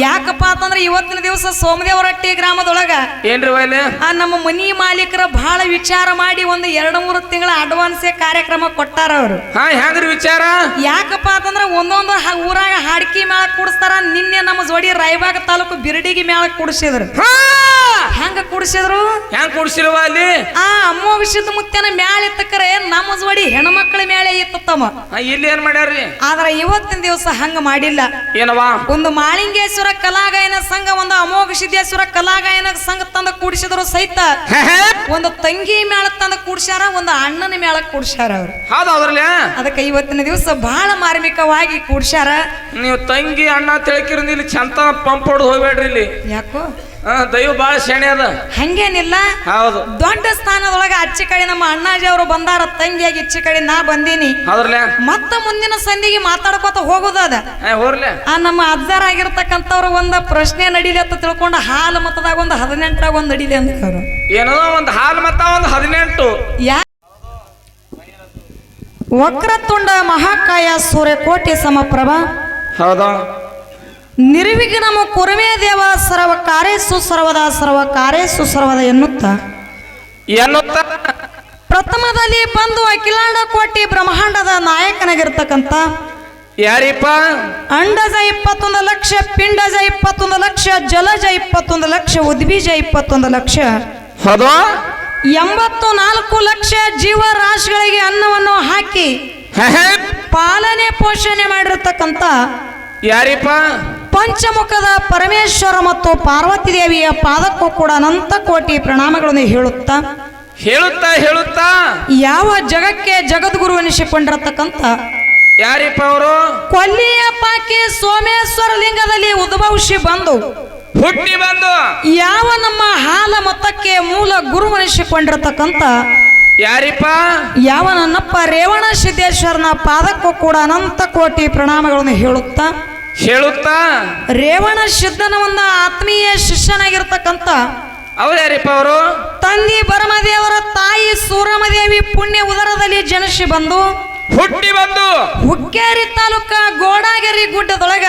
ಯಾಕಪ್ಪ ಅಂತಂದ್ರೆ ಇವತ್ತಿನ ದಿವಸ ಸೋಮದೇವರಟ್ಟಿ ಗ್ರಾಮದೊಳಗ ಏನ್ರಿ ವೈಲೆ ನಮ್ಮ ಮನಿ ಮಾಲೀಕರ ಬಹಳ ವಿಚಾರ ಮಾಡಿ ಒಂದು 2-3 ತಿಂಗಳ ಅಡ್ವಾನ್ಸೇ ಕಾರ್ಯಕ್ರಮ ಕೊಟ್ಟಾರ ಅವರು. ಹೆಂಗ್ರಿ ವಿಚಾರ? ಯಾಕಪ್ಪ ಅಂತಂದ್ರೆ ಒಂದೊಂದು ಊರಾಗ ಹಾಡ್ಕಿ ಮೇಳ ಕೂಡಿಸ್ತಾರ. ನಿನ್ನೆ ನಮ್ಮ ಜೋಡಿ ರಾಯಬಾಗ ತಾಲೂಕು ಬಿರಡಿಗಿ ಮೇಳ ಕೂಡಿಸಿದ್ರು. ಹೆಂಗ ಕೂಡಿಸಿದ್ರು? ಹೆಂಗ್ ಕೂಡಿಸಿರುವ ಅಲ್ಲಿ? ಅಮೋಘ ಮುತ್ತನ ಮ್ಯಾಳ ಇತ್ತಕರೆ ನಮ್ಮ ಜೋಡಿ ಹೆಣ್ಮಕ್ಳ ಮೇಳೆ ಇತ್ತಮ್ಮ. ಇಲ್ಲಿ ಏನ್ ಮಾಡ್ಯಾರ್ರಿ? ಆದ್ರೆ ಇವತ್ತಿನ ದಿವಸ ಹಂಗ ಮಾಡಿಲ್ಲ. ಏನವಾ? ಒಂದು ಮಾಳಿಂಗೇಶ್ವರ ಕಲಾಗಾಯನ ಸಂಘ, ಒಂದು ಅಮೋಘ ಸಿದ್ದೇಶ್ವರ ಕಲಾಗಾಯನ ಸಂಘ ತಂದ ಕೂಡಿಸಿದ್ರು ಸಹಿತ ಒಂದು ತಂಗಿ ಮೇಳ ತಂದ ಕೂಡ್ಸ್ಯಾರ, ಒಂದು ಅಣ್ಣನ ಮೇಳ ಕೂಡ್ಸ್ಯಾರ ಅವ್ರು. ಹೌದೌದ್ರಲ್ಲ. ಅದಕ್ಕೆ ಇವತ್ತಿನ ದಿವಸ ಬಹಳ ಮಾರ್ಮಿಕವಾಗಿ ಕೂಡ್ಸ್ಯಾರ. ನೀವು ತಂಗಿ ಅಣ್ಣ ತಿಳ್ಕಿರ ಇಲ್ಲಿ ಚಂತ ಪಂಪ್ ಹೊಡೆದು ಹೋಗ್ಬೇಡ್ರಿ ಇಲ್ಲಿ. ಯಾಕೋ ದೈವ ಬಾಳ ಶೇಣೆ ಅದ. ಹಂಗೇನಿಲ್ಲ. ಹೌದು. ದೊಡ್ಡ ಸ್ಥಾನದೊಳಗ ಅಚ್ಚಿ ಕಡೆ ನಮ್ಮ ಅಣ್ಣಾಜಿ ಅವರು ಬಂದಾರ, ತಂಗಿಯಾಗಿ ಇಚ್ಚಿ ಕಡೆ ನಾ ಬಂದೀನಿ. ಹೌದ್ರಲ್ಲ. ಮತ್ತ ಮುಂದಿನ ಸಂಧಿಗೆ ಮಾತಾಡ್ಕೋತ ಹೋಗುದದ. ಹೋರ್ಲೆ. ನಮ್ಮ ಅಜ್ಜಾರ ಆಗಿರ್ತಕ್ಕಂಥವ್ರು ಒಂದ ಪ್ರಶ್ನೆ ನಡೀಲಿ ಅಂತ ತಿಳ್ಕೊಂಡು ಹಾಲು ಮತದಾಗ ಒಂದು 18 ಒಂದ್ ನಡೀಲಿ ಅಂದ್ರು. ಏನೋ ಒಂದು ಹಾಲು ಮತ ಒಂದು 18. ವಕ್ರತುಂಡ ಮಹಾಕಾಯ ಸೂರ್ಯಕೋಟಿ ಸಮಪ್ರಭ. ಹೌದಾ? ನಿರ್ವಿಘ್ನಮ ಕುರುಮೇ ದೇವ ಸರ್ವ ಕಾರ್ಯೇಸು ಸರ್ವದಾ ಸರ್ವ ಕಾರ್ಯೇಸು ಸರ್ವದ ಎನ್ನುತ್ತಾ ಪ್ರಥಮದಲ್ಲಿ ಬಂದು ಅಖಿಲಾಂಡ ಕೋಟಿ ಬ್ರಹ್ಮಾಂಡದ ನಾಯಕನಾಗಿರ್ತಕ್ಕಂಥ ಯಾರಿಪ್ಪ? ಅಂಡಜ 21 ಲಕ್ಷ, ಪಿಂಡಜ 21 ಲಕ್ಷ, ಜಲಜ 21 ಲಕ್ಷ, ಉದ್ಬೀಜ 21 ಲಕ್ಷ, 84 ಲಕ್ಷ ಜೀವರಾಶಿಗಳಿಗೆ ಅನ್ನವನ್ನು ಹಾಕಿ ಪಾಲನೆ ಪೋಷಣೆ ಮಾಡಿರ್ತಕ್ಕಂಥ ಯಾರಿಪ್ಪ? ಪಂಚಮುಖದ ಪರಮೇಶ್ವರ ಮತ್ತು ಪಾರ್ವತಿ ದೇವಿಯ ಪಾದಕ್ಕೂ ಕೂಡ ಅನಂತ ಕೋಟಿ ಪ್ರಣಾಮಗಳನ್ನು ಹೇಳುತ್ತಾ ಯಾವ ಜಗಕ್ಕೆ ಜಗದ್ಗುರು ಎನಿಸಿಕೊಂಡಿರತಕ್ಕಂಥ ಯಾರಿಪ್ಪ ಅವರು? ಕೊಲ್ಲಿಯ ಪಾಕಿ ಸೋಮೇಶ್ವರ ಲಿಂಗದಲ್ಲಿ ಉದ್ಭವಿಸಿ ಬಂದು ಹುಟ್ಟಿ ಬಂದು ಯಾವ ನಮ್ಮ ಹಾಲ ಮತಕ್ಕೆ ಮೂಲ ಗುರು ಎನಿಸಿಕೊಂಡಿರತಕ್ಕಂಥ ಯಾರಿಪ್ಪ? ಯಾವ ನನ್ನಪ್ಪ ರೇವಣ ಸಿದ್ದೇಶ್ವರನ ಪಾದಕ್ಕೂ ಕೂಡ ಅನಂತ ಕೋಟಿ ಪ್ರಣಾಮಗಳನ್ನು ಹೇಳುತ್ತಾ ರೇವಣ ಸಿದ್ಧನ ಒಂದು ಆತ್ಮೀಯ ಶಿಷ್ಯನಾಗಿರ್ತಕ್ಕಂಥ ಅವ್ರು ಯಾರಿಪ್ಪ ಅವರು? ತಂದೆ ಬರಮದೇವರ ತಾಯಿ ಸೂರಮದೇವಿ ಪುಣ್ಯ ಉದರದಲ್ಲಿ ಜನಿಸಿ ಬಂದು ಹುಟ್ಟಿ ಬಂದು ಹುಕ್ಕೇರಿ ತಾಲೂಕ ಗೋಡಾಗೆರಿ ಗುಡ್ಡದೊಳಗ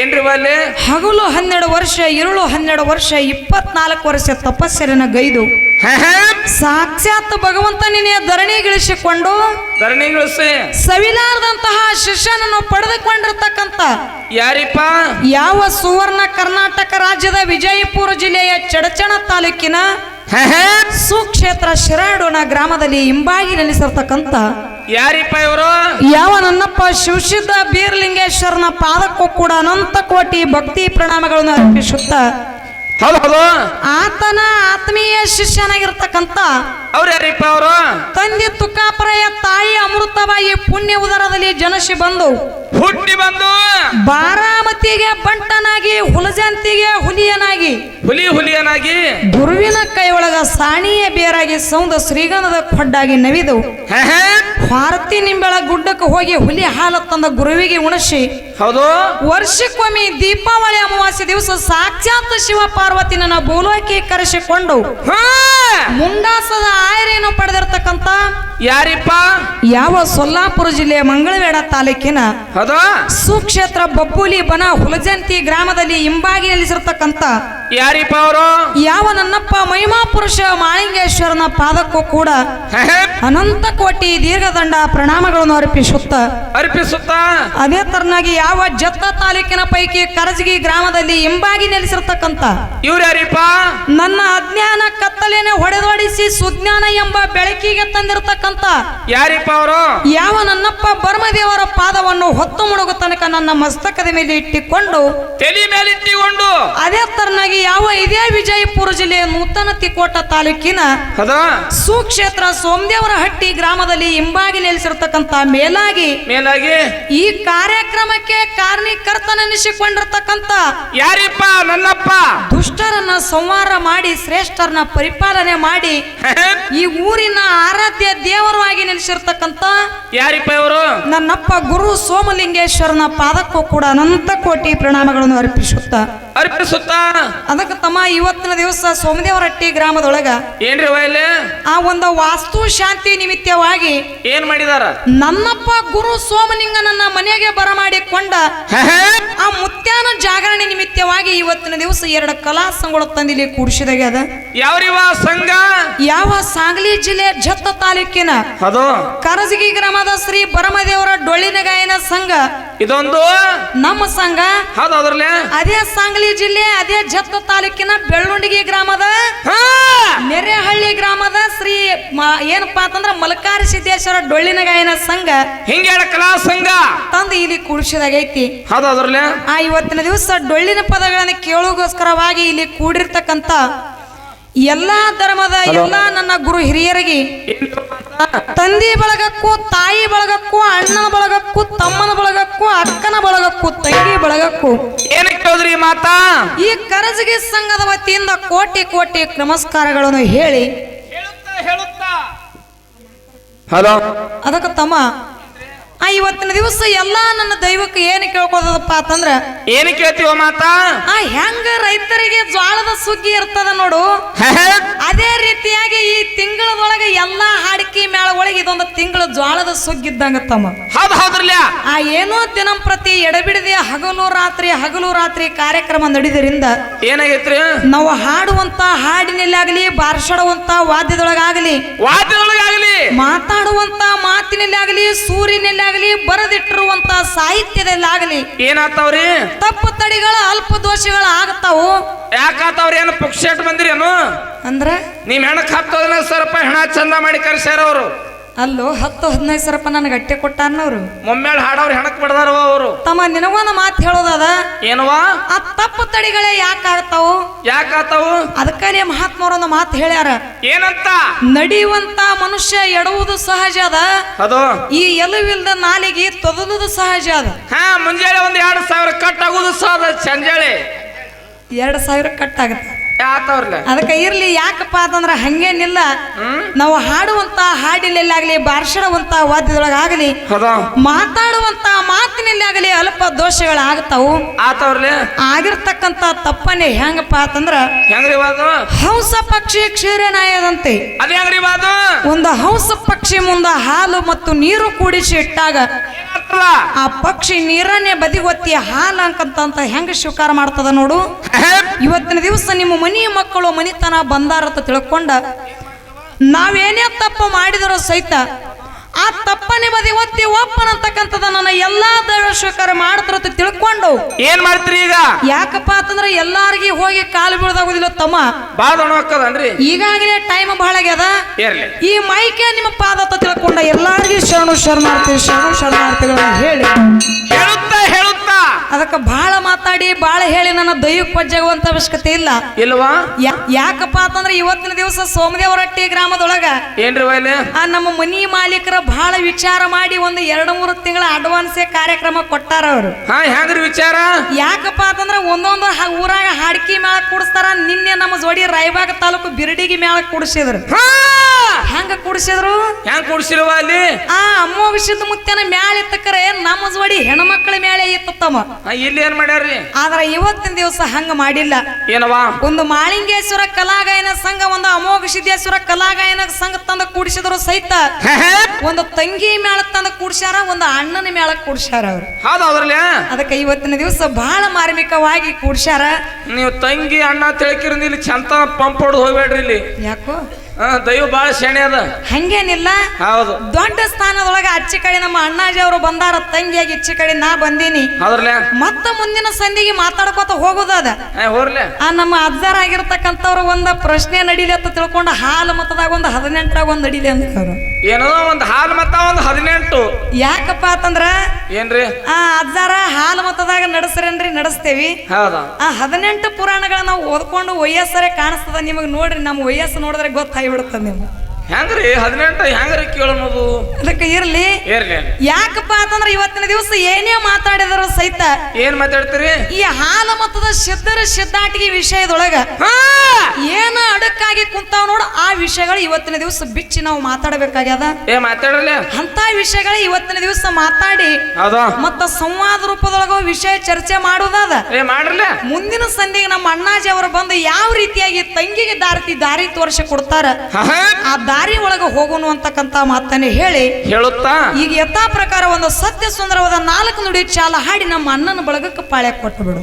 ಏನ್ರಿ ಬಲ್ಲಿ ಹಗಲು 12 ವರ್ಷ, ಇರುಳು 12 ವರ್ಷ, 24 ವರ್ಷ ತಪಸ್ಸರಿನ ಗೈದು ಸಾಕ್ಷಾತ್ ಭಗವಂತನಿನೇ ಧರಣಿಗಿಳಿಸಿಕೊಂಡು ಸವಿಲಾರದಂತಹ ಶಿಷ್ಯನನ್ನು ಪಡೆದುಕೊಂಡಿರ್ತಕ್ಕಂಥ ಯಾರಿಪ್ಪ? ಯಾವ ಸುವರ್ಣ ಕರ್ನಾಟಕ ರಾಜ್ಯದ ವಿಜಯಪುರ ಜಿಲ್ಲೆಯ ಚಡಚಣ ತಾಲೂಕಿನ ಸುಕ್ಷೇತ್ರ ಶಿರಾಡೋಣ ಗ್ರಾಮದಲ್ಲಿ ಹಿಂಬಾಗಿ ನೆಲೆಸಿರ್ತಕ್ಕಂಥ ಯಾರಿಪ್ಪ ಇವರು? ಯಾವ ನನ್ನಪ್ಪ ಶಿವಸಿದ್ಧ ಬೀರ್ಲಿಂಗೇಶ್ವರನ ಪಾದಕ್ಕೂ ಕೂಡ ಅನಂತ ಕೋಟಿ ಭಕ್ತಿ ಪ್ರಣಾಮಗಳನ್ನು ಅರ್ಪಿಸುತ್ತ ಆತನ ಆತ್ಮೀಯ ಶಿಷ್ಯನಾಗಿರ್ತಕ್ಕಂಥ ಅವ್ರು ಯಾರಿಪ್ಪ ಅವರು? ತಂದೆ ತುಕಾಪರೆಯ ತಾಯಿ ಅಮೃತವಾಗಿ ಪುಣ್ಯ ಉದರದಲ್ಲಿ ಜನಸಿ ಬಂದು ಹುಟ್ಟಿ ಬಂದು ಬಾರಾಮತಿಗೆ ಬಂಟನಾಗಿ, ಹುಲಜಂತಿಗೆ ಹುಲಿಯನಾಗಿ ಗುರುವಿನ ಕೈ ಒಳಗ ಸಾಣಿಯ ಬೇರಾಗಿ ಸೌಂದ ಶ್ರೀಗಂಧದ ಕೊಡ್ಡಾಗಿ ನವಿದು ಭಾರತಿ ನಿಂಬೆಳ ಗುಡ್ಡಕ್ಕೆ ಹೋಗಿ ಹುಲಿ ಹಾಲ ತಂದ ಗುರುವಿಗೆ ಉಣಿಸಿ ವರ್ಷಕ್ಕೊಮ್ಮೆ ದೀಪಾವಳಿ ಅಮಾವಾಸ್ಯೆ ದಿವಸ ಸಾಕ್ಷಾತ್ ಶಿವ ಪಾರ್ವತಿನ ಭೂಲೋಕಿ ಕರೆಸಿಕೊಂಡು ಮುಂಡಾಸದ ಆಯರೇನು ಪಡೆದಿರ್ತಕ್ಕಂಥ ಯಾರಿಪ್ಪ? ಯಾವ ಸೊಲ್ಲಾಪುರ ಜಿಲ್ಲೆಯ ಮಂಗಳವೇಡ ತಾಲೂಕಿನ ಸುಕ್ಷೇತ್ರ ಬಬ್ಬುಲಿ ಬನ ಹುಲಜಂತಿ ಗ್ರಾಮದಲ್ಲಿ ಹಿಂಬಾಗಿ ನೆಲೆಸಿರ್ತಕ್ಕಂಥ ಯಾರಿಪ್ಪ ಅವರು? ಯಾವ ನನ್ನಪ್ಪ ಮಹಿಮಾ ಪುರುಷ ಮಾಳಿಂಗೇಶ್ವರನ ಪಾದಕ್ಕೂ ಕೂಡ ಅನಂತ ಕೋಟಿ ದೀರ್ಘದಂಡ ಪ್ರಣಾಮಗಳನ್ನು ಅರ್ಪಿಸುತ್ತ ಅದೇ ತರನಾಗಿ ಯಾವ ಜತ್ತ ತಾಲೂಕಿನ ಪೈಕಿ ಕರಜಗಿ ಗ್ರಾಮದಲ್ಲಿ ಹಿಂಬಾಗಿ ನೆಲೆಸಿರ್ತಕ್ಕಂಥ ಇವ್ರು ಯಾರಿಪ್ಪ? ನನ್ನ ಅಜ್ಞಾನ ಕತ್ತಲೇನೆ ಹೊಡೆದೊಡಿಸಿ ಸುಜ್ಞಾನ ಎಂಬ ಬೆಳಕಿಗೆ ತಂದಿರತಕ್ಕಂಥ ಯಾರಿಪ್ಪ ಅವರು? ಯಾವ ನನ್ನಪ್ಪ ಬರ್ಮದೇವರ ಪಾದವನ್ನು ಹೊತ್ತು ಮುಳುಗು ತನಕ ನನ್ನ ಮಸ್ತಕದ ಮೇಲೆ ಇಟ್ಟಿಕೊಂಡು ತಲೆ ಮೇಲೆ ಇಟ್ಟಿಕೊಂಡು ಅದೇ ತರನಾಗಿ ಯಾವ ಇದೇ ವಿಜಯಪುರ ಜಿಲ್ಲೆಯ ನೂತನ ತಿಕೋಟ ತಾಲೂಕಿನ ಸುಕ್ಷೇತ್ರ ಸೋಮದೇವರ ಹಟ್ಟಿ ಗ್ರಾಮದಲ್ಲಿ ಹಿಂಬಾಗಿ ನೆಲೆಸಿರ್ತಕ್ಕಂಥ ಮೇಲಾಗಿ ಈ ಕಾರ್ಯಕ್ರಮಕ್ಕೆ ಕಾರಣೀಕರ್ತನೆನಿಸಿಕೊಂಡಿರ್ತಕ್ಕಂಥ ಯಾರಿಪ್ಪ? ನನ್ನಪ್ಪ. ದುಷ್ಟರನ್ನ ಸಂಹಾರ ಮಾಡಿ ಶ್ರೇಷ್ಠರನ್ನ ಪರಿಪಾಲನೆ ಮಾಡಿ ಈ ಊರಿನ ಆರಾಧ್ಯ ದೇವರವಾಗಿ ನೆಲೆಸಿರ್ತಕ್ಕಂಥ ಯಾರಿಪ್ಪ ಇವರು? ನನ್ನಪ್ಪ ಗುರು ಸೋಮಲಿಂಗೇಶ್ವರನ ಪಾದಕ್ಕೂ ಕೂಡ ಅನಂತ ಕೋಟಿ ಪ್ರಣಾಮಗಳನ್ನು ಅರ್ಪಿಸುತ್ತಾ ಅರ್ಪಿಸುತ್ತ ಅದಕ್ಕೆ ತಮ್ಮ ಇವತ್ತಿನ ದಿವಸ ಸೋಮದೇವರಟ್ಟಿ ಗ್ರಾಮದೊಳಗ ಏನ್ರಿ ವೈಲೆ ಆ ಒಂದು ವಾಸ್ತು ಶಾಂತಿ ನಿಮಿತ್ತವಾಗಿ ಏನ್ ಮಾಡಿದಾರ ನನ್ನಪ್ಪ ಗುರು ಸೋಮಲಿಂಗನನ್ನ ಮನೆಗೆ ಬರಮಾಡಿಕೊಂಡ ಆ ಮುತ್ಯಾನ ಜಾಗರಣೆ ನಿಮಿತ್ತವಾಗಿ ಇವತ್ತಿನ ದಿವಸ 2 ಕಲಾ ಸಂಘಗಳು ತಂದಿಲ್ಲಿ ಕೂಡಿಸಿದಾಗ್ಯದ. ಯಾವ್ರಿವ ಸಂಘ? ಯಾವ ಸಾಂಗ್ಲಿ ಜಿಲ್ಲೆ ಜತ್ತ ತಾಲೂಕಿನ ಅದು ಕರಜಗಿ ಗ್ರಾಮದ ಶ್ರೀ ಬರಮದೇವರ ಡೊಳ್ಳಿನ ಗಾಯನ ಸಂಘ ಇದೊಂದು ನಮ್ಮ ಸಂಘ. ಹೌದು ಅದ್ರಲ್ಲೇ ಅದೇ ಸಾಂಗ್ಲಿ ಜಿಲ್ಲೆ ಅದೇ ಜತ್ತ ತಾಲೂಕಿನ ಬೆಳ್ಳುಂಡಗಿ ಗ್ರಾಮದ ನೆರೆಹಳ್ಳಿ ಗ್ರಾಮದ ಶ್ರೀ ಏನಪ್ಪಾ ಅಂತಂದ್ರ ಮಲಕಾರಿ ಸಿದ್ದೇಶ್ವರ ಡೊಳ್ಳಿನ ಗಾಯನ ಸಂಘ ಹಿಂಗೆ ಕಲಾ ಸಂಘ ತಂದು ಇಲ್ಲಿ ಕೂಡಿಸಿದಾಗೈತಿ. ಹೌದು ಅದ್ರಲ್ಲೇ ಆ ಇವತ್ತಿನ ದಿವಸ ಡೊಳ್ಳಿನ ಪದಗಳನ್ನು ಕೇಳೋಗೋಸ್ಕರವಾಗಿ ಇಲ್ಲಿ ಕೂಡಿರ್ತಕ್ಕಂತ ಎಲ್ಲಾ ಧರ್ಮದ ಎಲ್ಲಾ ನನ್ನ ಗುರು ಹಿರಿಯರಿಗೆ ತಂದೆ ಬಳಗಕ್ಕೂ ತಾಯಿ ಬಳಗಕ್ಕೂ ಅಣ್ಣನ ಬಳಗಕ್ಕೂ ತಮ್ಮನ ಬಳಗಕ್ಕೂ ಅಕ್ಕನ ಬಳಗಕ್ಕೂ ತಂಗಿ ಬಳಗಕ್ಕೂ ಏನಕ್ಕೆ ಹೋದ್ರಿ ಮಾತಾ ಈ ಕರಜಗಿ ಸಂಘದ ವತಿಯಿಂದ ಕೋಟಿ ಕೋಟಿ ನಮಸ್ಕಾರಗಳನ್ನು ಹೇಳಿ ಹಲೋ ಅದಕ್ಕೆ ತಮ್ಮ ಆ ಇವತ್ತಿನ ದಿವಸ ಎಲ್ಲಾ ನನ್ನ ದೈವಕ್ಕೆ ಏನು ಕೇಳ್ಕೋದಪ್ಪ ಅಂತಂದ್ರ ಏನು ಕೇಳ್ತೀವ ಮಾತಾ ಆ ಹೆಂಗ ರೈತರಿಗೆ ಜ್ವಾಳದ ಸುಗ್ಗಿ ಇರ್ತದ ನೋಡು ಅದೇ ರೀತಿಯಾಗಿ ಈ ತಿಂಗಳದೊಳಗೆ ಎಲ್ಲಾ ಹಾಡಿಕೆ ಮೇಳ ಒಳಗೆ ಇದೊಂದು ತಿಂಗಳ ಜ್ವಾಳದ ಸುಗ್ಗಿದ್ದಂಗ ತಮ್ಮ. ಹೌದು ಹೌದ್ರಲ್ಲ ಆ ಏನೋ ದಿನಂಪ್ರತಿ ಎಡಬಿಡದೆ ಹಗಲು ರಾತ್ರಿ ಕಾರ್ಯಕ್ರಮ ನಡೆದರಿಂದ ಏನಾಗೈತ್ರಿ ನಾವು ಹಾಡುವಂತ ಹಾಡಿನಲ್ಲಾಗಲಿ ಬಾರ್ಸಾಡುವಂತ ವಾದ್ಯದೊಳಗಾಗಲಿ ಮಾತಾಡುವಂತ ಮಾತಿನಲ್ಲಾಗಲಿ ಸೂರಿನಲ್ಲಾಗಲಿ ಬರೆದಿಟ್ಟಿರುವಂತ ಸಾಹಿತ್ಯದಲ್ಲಾಗಲಿ ಏನಾಗ್ತಾವ್ರಿ ತಪ್ಪು ತಡಿಗಳ ಅಲ್ಪ ದೋಷಗಳ ಆಗ್ತಾವು. ಯಾಕಾತಾವ್ರಿ ಏನು ಪುಕ್ಷೇಟ್ ಬಂದಿರೇನು ಅಂದ್ರ ನೀವ್ ಹೆಣಕ್ 10-15 ರೂಪಾಯಿ ಹಣ ಚಂದ ಮಾಡಿ ಕರ್ಸ್ಯಾರ ಅವರು. ಅಲ್ಲೋ 10-15 ರೂಪಾಯಿ ನನಗೆ ಗಟ್ಟೆ ಕೊಟ್ಟಾರನವ್ರು. ಮೊಮ್ಮೇಳ ಹಾಡವ್ರು ಹೆಣಕ್ ಬಿಡದಾರವ ಅವರು. ತಮ್ಮ ನಿನಗೊಂದ ಮಾತು ಹೇಳೋದದ ಏನವಾ ಆ ತಪ್ಪು ತಡಿಗಳೇ ಯಾಕಾಗ್ತಾವು ಅದಕ್ಕನೇ ಮಹಾತ್ಮರೊಂದು ಮಾತು ಹೇಳ್ಯಾರ. ಏನಂತ ನಡೆಯುವಂತ ಮನುಷ್ಯ ಎಡುವುದು ಸಹಜ ಅದ, ಅದು ಈ ಎಲುವಿಲ್ದ ನಾಲಿಗೆ ತೊದಲುದು ಸಹಜ ಅದ. ಮುಂಜಾನೆ 2,000 ಕಟ್ ಆಗುದು ಸಹಜ, ಸಂಜಾಳೆ 2,000 ಕಟ್ ಆಗತ್ತ. ಅದಕ್ಕೆ ಇರ್ಲಿ ಯಾಕಪ್ಪ ಅಂತಂದ್ರ ಹಂಗೇನಿಲ್ಲ. ನಾವು ಹಾಡುವಂತ ಹಾಡಿನಲ್ಲಾಗಲಿ ಬಾರ್ಸಾಡುವಂತ ವಾದ್ಯದೊಳಗಾಗಲಿ ಮಾತಾಡುವಂತ ಮಾತಿನಲ್ಲಾಗಲಿ ಅಲ್ಪ ದೋಷಗಳಾಗ್ತಾವು. ಆಗಿರ್ತಕ್ಕಂತ ತಪ್ಪನೆ ಹೆಂಗಪ್ಪ ಅಂತಂದ್ರ ಹಂಸ ಪಕ್ಷಿ ಕ್ಷೀರನಾಯದಂತೆ ಒಂದು ಹಂಸ ಪಕ್ಷಿ ಮುಂದ ಹಾಲು ಮತ್ತು ನೀರು ಕೂಡಿಸಿ ಇಟ್ಟಾಗ ಆ ಪಕ್ಷಿ ನೀರನ್ನೇ ಬದಿಗೊತ್ತಿ ಹಾಲು ಅಂಕಂತ ಹೆಂಗ ಸ್ವೀಕಾರ ಮಾಡ್ತದ ನೋಡು. ಇವತ್ತಿನ ದಿವಸ ನಿಮ್ಮ ಮನಿ ಮಕ್ಕಳು ಮನಿತನ ಬಂದಾರತ ತಿಳ್ಕೊಂಡ ನಾವೇನೇ ತಪ್ಪು ಮಾಡಿದರೋ ಸಹಿತ ಆ ತಪ್ಪನೆ ಬದಿ ಒತ್ತಿ ಒಪ್ಪನಂತಕ್ಕಂಥದ ನನ್ನ ಎಲ್ಲಾ ದೈವ ಸ್ವೀಕಾರ ಮಾಡ್ತಾರತ ತಿಳ್ಕೊಂಡು ಏನ್ ಮಾಡ್ತೀರಿ ಈಗ? ಯಾಕಪ್ಪ ಅಂತಂದ್ರೆ ಎಲ್ಲಾರ್ಗಿ ಹೋಗಿ ಕಾಲು ಬೀಳದಾಗುದಿಲ್ಲ ತಮ್ಮ, ಈಗಾಗಲೇ ಟೈಮ್ ಬಹಳ ಆಗ್ಯದ. ಈ ಮೈಕೆ ನಿಮ್ಮ ಪಾದತ್ತ ತಿಳ್ಕೊಂಡ ಎಲ್ಲಾರ್ಗಿ ಶರಣಾರ್ಥಿಗಳು ಹೇಳಿ ಹೇಳುತ್ತಾ ಅದಕ್ಕೆ ಬಹಳ ಮಾತಾಡಿ ಬಹಳ ಹೇಳಿ ನನ್ನ ದೈವಕ್ಕೆ ಪಜ್ಜಾಗುವಂತ ಅವಶ್ಯಕತೆ ಇಲ್ವಾ. ಯಾಕಪ್ಪ ಅಂತಂದ್ರೆ ಇವತ್ತಿನ ದಿವಸ ಸೋಮದೇವರಟ್ಟಿ ಗ್ರಾಮದೊಳಗ ಏನ್ರಿ ಆ ನಮ್ಮ ಮನಿ ಮಾಲೀಕರ ಬಹಳ ವಿಚಾರ ಮಾಡಿ ಒಂದು 2-3 ತಿಂಗಳ ಅಡ್ವಾನ್ಸ್ ಕಾರ್ಯಕ್ರಮ ಕೊಟ್ಟಾರ ಅವರು. ಹೆಂಗ್ರಿ ವಿಚಾರ? ಯಾಕಪ್ಪ ಅಂತಂದ್ರೆ ಒಂದೊಂದು ಊರಾಗ ಹಾಡ್ಕಿ ಮೇಳ ಕೂಡಿಸ್ತಾರ. ನಿನ್ನೆ ನಮ್ಮ ಜೋಡಿ ರಾಯಬಾಗ ತಾಲೂಕು ಬಿರಡಿಗಿ ಮೇಳ ಕೂಡಿಸಿದ್ರು. ಹೆಂಗ ಕೂಡಿಸಿದ್ರು? ಹೆಂಗ್ ಕೂಡಿಸಿರುವ ಅಲ್ಲಿ ಆ ಅಮೋಘಿಸಿದ ಮುತ್ತನ ಮ್ಯಾಳ ಇತ್ತಕರೆ ನಮ್ಮ ಜೋಡಿ ಹೆಣ್ಮಕ್ಳ ಮೇಳೆ ಇತ್ತಮ್ಮ. ಇಲ್ಲಿ ಏನ್ ಮಾಡ್ಯಾರ್ರಿ? ಆದ್ರೆ ಇವತ್ತಿನ ದಿವಸ ಹಂಗ ಮಾಡಿಲ್ಲ. ಏನವಾ? ಒಂದು ಮಾಳಿಂಗೇಶ್ವರ ಕಲಾಗಾಯನ ಸಂಘ, ಒಂದು ಅಮೋಘ ಸಿದ್ದೇಶ್ವರ ಕಲಾಗಾಯನ ಸಂಘ ತಂದ ಕೂಡಿಸಿದ್ರು ಸಹಿತ ಒಂದು ತಂಗಿ ಮೇಳ ತಂದ ಕೂಡ್ಸ್ಯಾರ, ಒಂದು ಅಣ್ಣನ ಮೇಳ ಕೂಡ್ಸ್ಯಾರ ಅವ್ರು. ಅದಕ್ಕೆ ಇವತ್ತಿನ ದಿವಸ ಬಹಳ ಮಾರ್ಮಿಕವಾಗಿ ಕೂಡ್ಸ್ಯಾರ. ನೀವು ತಂಗಿ ಅಣ್ಣ ತಿಳ್ಕಿರ ಇಲ್ಲಿ ಚಂತ ಪಂಪ್ ಹೊಡೆದು ಹೋಗ್ಬೇಡ್ರಿ ಇಲ್ಲಿ. ಯಾಕೋ ದೈವ ಬಾಳ ಶೇಣೆ ಅದ. ಹಂಗೇನಿಲ್ಲ, ಹೌದು. ದೊಡ್ಡ ಸ್ಥಾನದೊಳಗ ಅಚ್ಚಿ ಕಡೆ ನಮ್ಮ ಅಣ್ಣಾಜಿ ಅವರು ಬಂದಾರ, ತಂಗಿಯಾಗಿ ಇಚ್ಚಿ ಕಡೆ ನಾ ಬಂದೀನಿ. ಮತ್ತ ಮುಂದಿನ ಸಂಧಿಗೆ ಮಾತಾಡ್ಕೋತ ಹೋಗೋದದ. ಆ ನಮ್ಮ ಅಜ್ಜಾರ ಆಗಿರ್ತಕ್ಕಂಥವ್ರು ಒಂದ ಪ್ರಶ್ನೆ ನಡೀಲಿ ಅಂತ ತಿಳ್ಕೊಂಡ ಹಾಲು ಮತದಾಗ ಒಂದು 18 ಒಂದ್ ನಡೀಲಿ ಅಂತ ಏನೋ ಒಂದು ಹಾಲು ಮತ ಒಂದು 18. ಯಾಕಪ್ಪ ಅಂತಂದ್ರ ಏನ್ರಿ ಆ ಅಜ್ಜಾರ ಹಾಲು ಮತದಾಗ ನಡೆಸ್ರೇನ್ರಿ? ನಡೆಸ್ತೇವಿ. ಆ 18 ಪುರಾಣಗಳನ್ನ ನಾವು ಓದ್ಕೊಂಡು ವಯಸ್ಸರೇ ಕಾಣಿಸ್ತದ ನಿಮಗ್. ನೋಡ್ರಿ ನಮ್ಮ ವಯಸ್ಸು ನೋಡಿದ್ರೆ ಗೊತ್ತಾಗ್ಬಿಡುತ್ತದ ನಿಮ್ಗೆ. ಹೆಂಗ್ರಿ 18 ಹೆಂಗ್ರಿ ಕೇಳೋದು ಅದಕ್ಕೆ ಇರ್ಲಿ ಇರ್ಲಿ ಯಾಕಪ್ಪ ಅಂತಂದ್ರೆ ಇವತ್ತಿನ ದಿವಸ ಏನೇ ಮಾತಾಡಿದ್ರು ಸಹಿತ ಏನ್ ಮಾತಾಡ್ತೀರಿ ಈ ಹಾಲ ಮತದ ಸಿದ್ಧಾಟಿಗೆ ವಿಷಯದೊಳಗ ಏನ ಅಡಕ್ಕಾಗಿ ಕುಂತಾವ್ ನೋಡ ಆ ವಿಷಯಗಳು ಇವತ್ತಿನ ದಿವಸ ಬಿಚ್ಚಿ ನಾವು ಮಾತಾಡಬೇಕಾಗ್ಯದ ಮಾತಾಡಲ್ಲ ಅಂತ ವಿಷಯಗಳು ಇವತ್ತಿನ ದಿವಸ ಮಾತಾಡಿ ಹೌದಾ ಮತ್ತ ಸಂವಾದ ರೂಪದೊಳಗ ವಿಷಯ ಚರ್ಚೆ ಮಾಡುವುದಾದ ಮಾಡ್ರಲ್ಲ ಮುಂದಿನ ಸಂಧಿಗೆ ನಮ್ಮ ಅಣ್ಣಾಜಿ ಅವರು ಬಂದು ಯಾವ ರೀತಿಯಾಗಿ ತಂಗಿಗೆ ದಾರಿ ತೋರಿಸಿ ಕೊಡ್ತಾರ ಆ ದಾರಿ ಒಳಗ ಹೋಗೋನು ಅಂತಕ್ಕಂತ ಮಾತನ್ನೇ ಹೇಳುತ್ತಾ ಈಗ ಯಥಾ ಪ್ರಕಾರ ಒಂದು ಸತ್ಯ ಸುಂದರವಾದ 4 ನುಡಿ ಚಾಲ ಹಾಡಿ ನಮ್ಮ ಅಣ್ಣನ ಬಳಗಕ್ಕೆ ಪಾಳ್ಯ ಕೊಟ್ಟು ಬಿಡು.